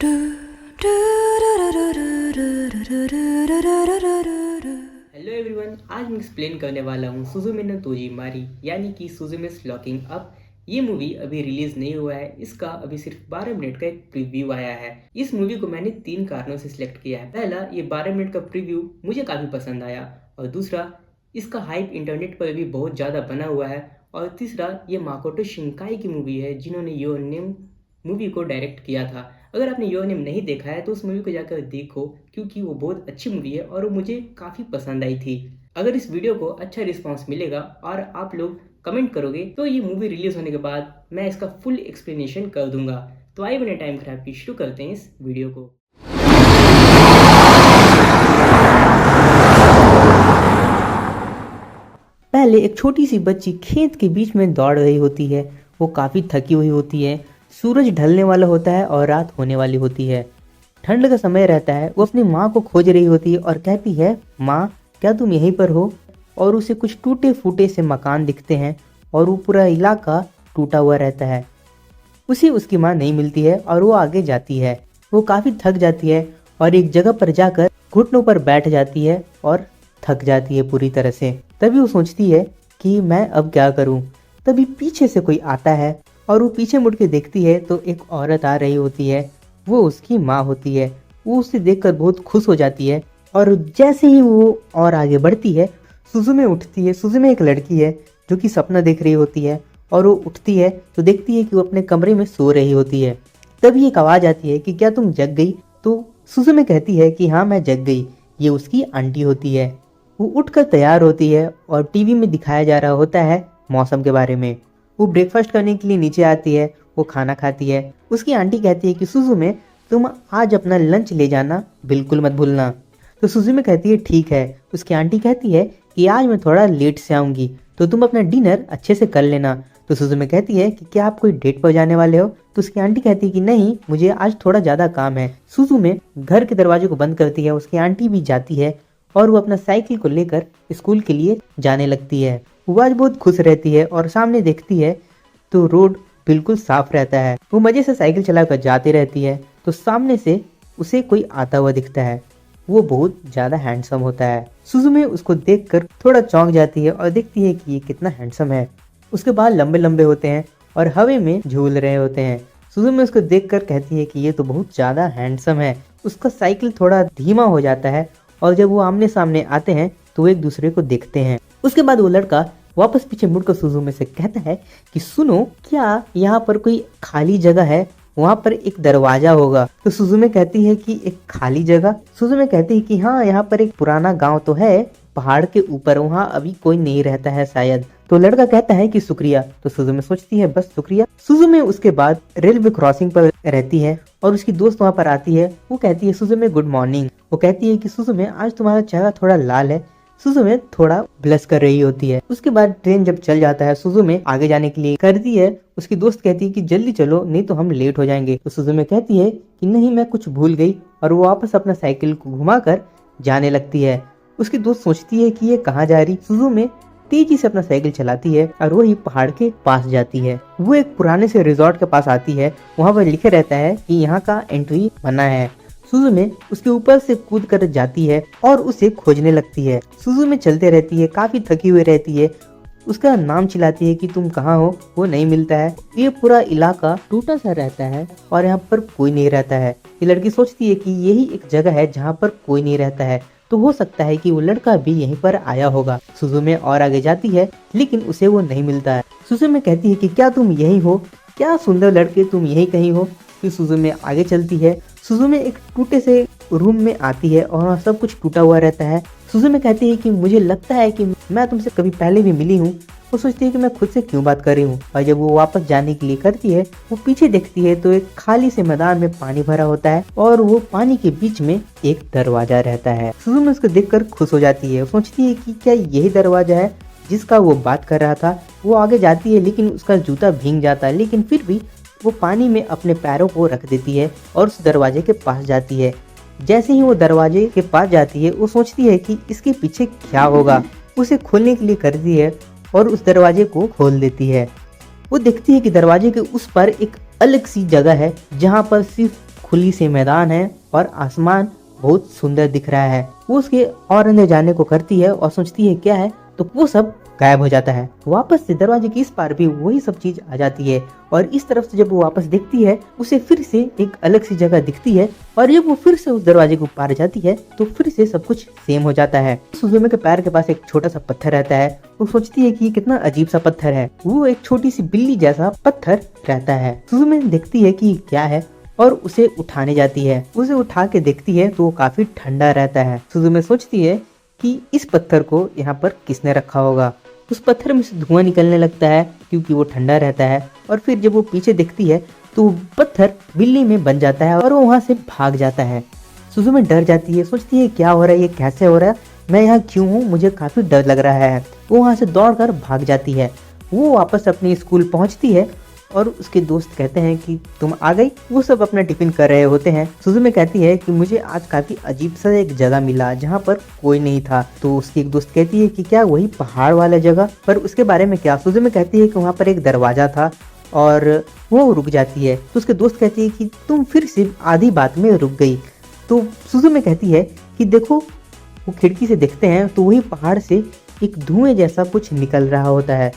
Hello everyone, आज मैं explain करने वाला हूँ सुजुमे नो तोजीमारी यानी कि सुजुमेस लॉकिंग अप। ये मूवी अभी रिलीज़ नहीं हुआ है, इसका अभी सिर्फ 12 मिनट का एक प्रीव्यू आया है। इस मूवी को मैंने 3 कारणों से सिलेक्ट किया है। पहला, ये 12 मिनट का प्रीव्यू मुझे काफ़ी पसंद आया, और दूसरा, इसका हाइप इंटरनेट पर भी बहुत ज़्यादा बना हुआ है, और तीसरा, ये माकोटो शिंकाई की मूवी है जिन्होंने योर नेम मूवी को डायरेक्ट किया था। अगर आपने योर नेम नहीं देखा है तो उस मूवी को जाकर देखो, क्योंकि वो बहुत अच्छी मूवी है और वो मुझे काफ़ी पसंद आई थी। अगर इस वीडियो को अच्छा रिस्पांस मिलेगा और आप लोग कमेंट करोगे तो ये मूवी रिलीज़ होने के बाद मैं इसका फुल एक्सप्लेनेशन कर दूंगा। तो आइए बिना टाइम खराब की शुरू करते हैं इस वीडियो को। पहले एक छोटी सी बच्ची खेत के बीच में दौड़ रही होती है। वो काफ़ी थकी हुई होती है। सूरज ढलने वाला होता है और रात होने वाली होती है। ठंड का समय रहता है। वो अपनी माँ को खोज रही होती है और कहती है, माँ क्या तुम यहीं पर हो? और उसे कुछ टूटे फूटे से मकान दिखते हैं और वो पूरा इलाका टूटा हुआ रहता है। उसे उसकी माँ नहीं मिलती है और वो आगे जाती है। वो काफ़ी थक जाती है और एक जगह पर जाकर घुटनों पर बैठ जाती है और थक जाती है पूरी तरह से। तभी वो सोचती है कि मैं अब क्या करूं। तभी पीछे से कोई आता है और वो पीछे मुड़ के देखती है तो एक औरत आ रही होती है। वो उसकी माँ होती है। वो उसे देखकर बहुत खुश हो जाती है और जैसे ही वो और आगे बढ़ती है, सुजुमे उठती है। सुजुमे एक लड़की है जो कि सपना देख रही होती है, और वो उठती है तो देखती है कि वो अपने कमरे में सो रही होती है। तभी एक आवाज़ आती है कि क्या तुम जग गई? तो सुजुमे कहती है कि हाँ मैं जग गई। ये उसकी आंटी होती है। वो उठकर तैयार होती है और टीवी में दिखाया जा रहा होता है मौसम के बारे में। वो ब्रेकफास्ट करने के लिए नीचे आती है। वो खाना खाती है। उसकी आंटी कहती है कि सुजुमे तुम आज अपना लंच ले जाना, बिल्कुल मत भूलना। तो सुजुमे कहती है ठीक है। उसकी आंटी कहती है कि आज मैं थोड़ा लेट से आऊँगी तो तुम अपना डिनर अच्छे से कर लेना। तो सुजुमे कहती है कि क्या आप कोई डेट पर जाने वाले हो? तो उसकी आंटी कहती है कि नहीं, मुझे आज थोड़ा ज़्यादा काम है। सुजुमे घर के दरवाजे को बंद करती है। उसकी आंटी भी जाती है और वो अपना साइकिल को लेकर स्कूल के लिए जाने लगती है। वो आज बहुत खुश रहती है और सामने देखती है तो रोड बिल्कुल साफ रहता है। वो मजे से साइकिल चलाकर जाती रहती है तो सामने से उसे कोई आता हुआ दिखता है। वो बहुत ज़्यादा हैंडसम होता है। सुजुमे उसको देखकर थोड़ा चौंक जाती है और देखती है कि ये कितना हैंडसम है। उसके बाल लंबे लंबे होते हैं और हवा में झूल रहे होते हैं। सुजुमे उसको देखकर कहती है कि ये तो बहुत ज़्यादा हैंडसम है। उसका साइकिल थोड़ा धीमा हो जाता है और जब वो आमने सामने आते हैं तो वो एक दूसरे को देखते हैं। उसके बाद वो लड़का वापस पीछे मुड़कर सुजुमे से कहता है कि सुनो, क्या यहाँ पर कोई खाली जगह है? वहाँ पर एक दरवाजा होगा। तो सुजुमे कहती है कि एक खाली जगह? सुजुमे कहती है कि हाँ, यहाँ पर एक पुराना गांव तो है पहाड़ के ऊपर, वहाँ अभी कोई नहीं रहता है शायद। तो लड़का कहता है कि शुक्रिया। तो सुजुमे सोचती है बस शुक्रिया। सुजुमे उसके बाद रेलवे क्रॉसिंग पर रहती है और उसकी दोस्त वहाँ पर आती है। वो कहती है सुजुमे गुड मॉर्निंग। वो कहती है कि सुजुमे आज तुम्हारा चेहरा थोड़ा लाल है। सुजुमे थोड़ा ब्लश कर रही होती है। उसके बाद ट्रेन जब चल जाता है, सुजुमे आगे जाने के लिए करती है। उसकी दोस्त कहती है कि जल्दी चलो नहीं तो हम लेट हो जाएंगे। तो सुजुमे कहती है कि नहीं, मैं कुछ भूल गई, और वो वापस अपना साइकिल को घुमाकर जाने लगती है। उसकी दोस्त सोचती है कि ये कहाँ जा रही। सुजुमे तेजी से अपना साइकिल चलाती है और वही पहाड़ के पास जाती है। वो एक पुराने से रिजॉर्ट के पास आती है। वहाँ पर लिखे रहता है कि यहाँ का एंट्री मना है। सुजुमे उसके ऊपर से कूद कर जाती है और उसे खोजने लगती है। सुजुमे चलते रहती है, काफी थकी हुई रहती है। उसका नाम चिल्लाती है कि तुम कहाँ हो? वो नहीं मिलता है। ये पूरा इलाका टूटा सा रहता है और यहाँ पर कोई नहीं रहता है। ये लड़की सोचती है कि यही एक जगह है जहाँ पर कोई नहीं रहता है, तो हो सकता है कि वो लड़का भी यहीं पर आया होगा। सुजुमे और आगे जाती है लेकिन उसे वो नहीं मिलता है। सुजुमे कहती है कि क्या तुम यही हो? क्या सुंदर लड़के, तुम यही कहीं हो? फिर सुजुमे आगे चलती है। सुजुमे एक टूटे से रूम में आती है और वहाँ सब कुछ टूटा हुआ रहता है। सुजुमे कहती है कि मुझे लगता है कि मैं तुमसे कभी पहले भी मिली हूँ। वो सोचती है कि मैं खुद से क्यों बात कर रही हूँ, और जब वो वापस जाने के लिए करती है, वो पीछे देखती है तो एक खाली से मैदान में पानी भरा होता है और वो पानी के बीच में एक दरवाजा रहता है। सुजुमे उसको देखकर खुश हो जाती है। सोचती है कि क्या यही दरवाजा है जिसका वो बात कर रहा था। वो आगे जाती है लेकिन उसका जूता भीग जाता है, लेकिन फिर भी वो पानी में अपने पैरों को रख देती है और उस दरवाजे के पास जाती है। जैसे ही वो दरवाजे के पास जाती है, वो सोचती है कि इसके पीछे क्या होगा। उसे खोलने के लिए करती है और उस दरवाजे को खोल देती है। वो देखती है कि दरवाजे के उस पर एक अलग सी जगह है जहाँ पर सिर्फ खुली सी मैदान है और आसमान बहुत सुंदर दिख रहा है। वो उसके और अंदर जाने को करती है और सोचती है क्या है, तो वो सब गायब हो जाता है। वापस से दरवाजे के इस पार भी वही सब चीज आ जाती है और इस तरफ से जब वो वापस देखती है उसे फिर से एक अलग सी जगह दिखती है और जब वो फिर से उस दरवाजे को पार जाती है तो फिर से सब कुछ सेम हो जाता है। सुजुमे के पैर के पास एक छोटा सा पत्थर रहता है। वो सोचती है कि ये कितना अजीब सा पत्थर है। वो एक छोटी सी बिल्ली जैसा पत्थर रहता है। सुजुमे देखती है कि क्या है और उसे उठाने जाती है। उसे उठा के देखती है तो वो काफी ठंडा रहता है। सुजुमे सोचती है कि इस पत्थर को यहाँ पर किसने रखा होगा। उस पत्थर में से धुआं निकलने लगता है क्योंकि वो ठंडा रहता है और फिर जब वो पीछे देखती है तो वो पत्थर बिल्ली में बन जाता है और वो वहाँ से भाग जाता है। सुजुमे डर जाती है, सोचती है क्या हो रहा है, ये कैसे हो रहा है, मैं यहाँ क्यों हूँ, मुझे काफी डर लग रहा है। वो वहाँ से दौड़कर भाग जाती है। वो वापस अपने स्कूल पहुँचती है और उसके दोस्त कहते हैं कि तुम आ गई। वो सब अपना टिफिन कर रहे होते हैं। सुजुमे कहती है कि मुझे आज काफी अजीब सा एक जगह मिला जहाँ पर कोई नहीं था। तो उसकी एक दोस्त कहती है कि क्या वही पहाड़ वाला जगह, पर उसके बारे में क्या। सुजुमे कहती है कि वहाँ पर एक दरवाजा था और वो रुक जाती है। तो उसके दोस्त कहती है कि तुम फिर से आधी बात में रुक गई। तो सुजुमे कहती है कि देखो, वो खिड़की से देखते हैं तो वही पहाड़ से एक धुएं जैसा कुछ निकल रहा होता है।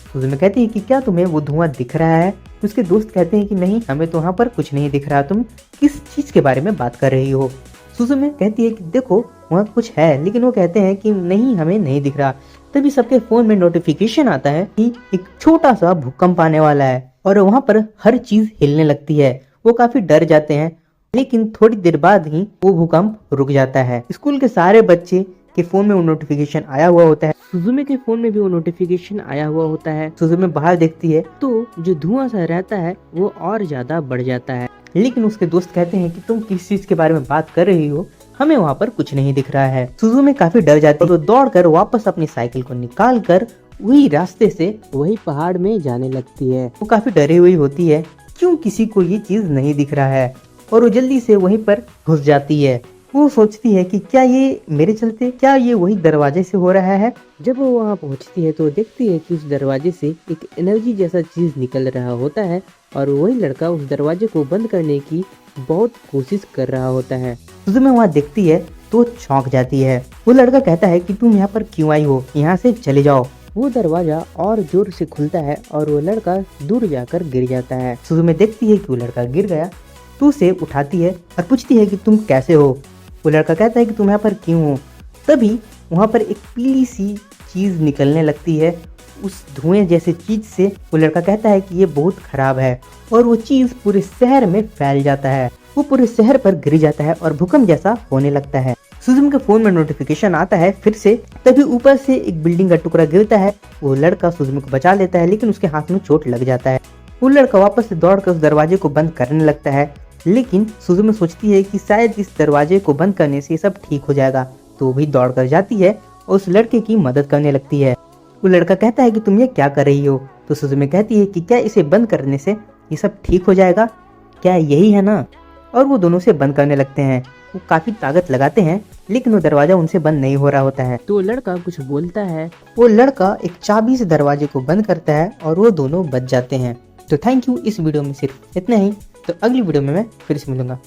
सुजुमे कहती है कि क्या तुम्हें वो धुआं दिख रहा है। उसके दोस्त कहते हैं कि नहीं, हमें तो वहाँ पर कुछ नहीं दिख रहा, तुम किस चीज के बारे में बात कर रही हो। सुजुमे कहती है कि देखो वहाँ कुछ है, लेकिन वो कहते हैं कि नहीं, हमें नहीं दिख रहा। तभी सबके फोन में नोटिफिकेशन आता है कि एक छोटा सा भूकंप आने वाला है और वहाँ पर हर चीज हिलने लगती है। वो काफी डर जाते हैं, लेकिन थोड़ी देर बाद ही वो भूकंप रुक जाता है। स्कूल के सारे बच्चे के फोन में वो नोटिफिकेशन आया हुआ होता है। सुजुमे के फोन में भी वो नोटिफिकेशन आया हुआ होता है। सुजुमे बाहर देखती है तो जो धुआं सा रहता है वो और ज्यादा बढ़ जाता है, लेकिन उसके दोस्त कहते हैं कि तुम किस चीज के बारे में बात कर रही हो, हमें वहाँ पर कुछ नहीं दिख रहा है। सुजुमे काफी डर जाती है और वो दौड़कर वापस अपनी साइकिल को निकाल कर वही रास्ते से वही पहाड़ में जाने लगती है। वो काफी डरी हुई होती है, क्यों किसी को ये चीज नहीं दिख रहा है, और वो जल्दी से वहीं पर घुस जाती है। वो सोचती है कि क्या ये मेरे चलते, क्या ये वही दरवाजे से हो रहा है। जब वो वहाँ पहुँचती है तो देखती है कि उस दरवाजे से एक एनर्जी जैसा चीज निकल रहा होता है और वही लड़का उस दरवाजे को बंद करने की बहुत कोशिश कर रहा होता है। सुजुमे वहाँ देखती है तो चौंक जाती है। वो लड़का कहता है कि तुम यहाँ पर क्यों आई हो, यहाँ से चले जाओ। वो दरवाजा और जोर से खुलता है और वो लड़का दूर जाकर गिर जाता है। सुजुमे देखती है कि वो लड़का गिर गया तो उसे उठाती है और पूछती है कि तुम कैसे हो। वो लड़का कहता है कि तुम यहाँ पर क्यों हो। तभी वहाँ पर एक पीली सी चीज निकलने लगती है उस धुएं जैसे चीज से। वो लड़का कहता है कि ये बहुत खराब है और वो चीज पूरे शहर में फैल जाता है। वो पूरे शहर पर गिर जाता है और भूकंप जैसा होने लगता है। सुजुमे के फोन में नोटिफिकेशन आता है फिर से। तभी ऊपर से एक बिल्डिंग का टुकड़ा गिरता है। वो लड़का सुजुमे को बचा लेता है, लेकिन उसके हाथ में चोट लग जाता है। वो लड़का वापस से दौड़कर उस दरवाजे को बंद करने लगता है, लेकिन सुजुमे सोचती है कि शायद इस दरवाजे को बंद करने से सब ठीक हो जाएगा। तो वो भी दौड़ कर जाती है और उस लड़के की मदद करने लगती है। वो लड़का कहता है कि तुम ये क्या कर रही हो। तो सुजुमे कहती है कि क्या इसे बंद करने से ये सब ठीक हो जाएगा, क्या यही है ना। और वो दोनों से बंद करने लगते हैं। वो काफी ताकत लगाते हैं, लेकिन वो दरवाजा उनसे बंद नहीं हो रहा होता है। तो वो लड़का कुछ बोलता है। वो लड़का एक चाबी से दरवाजे को बंद करता है और वो दोनों बच जाते हैं। तो थैंक यू, इस वीडियो में सिर्फ इतना ही। तो अगली वीडियो में मैं फिर से मिलूंगा।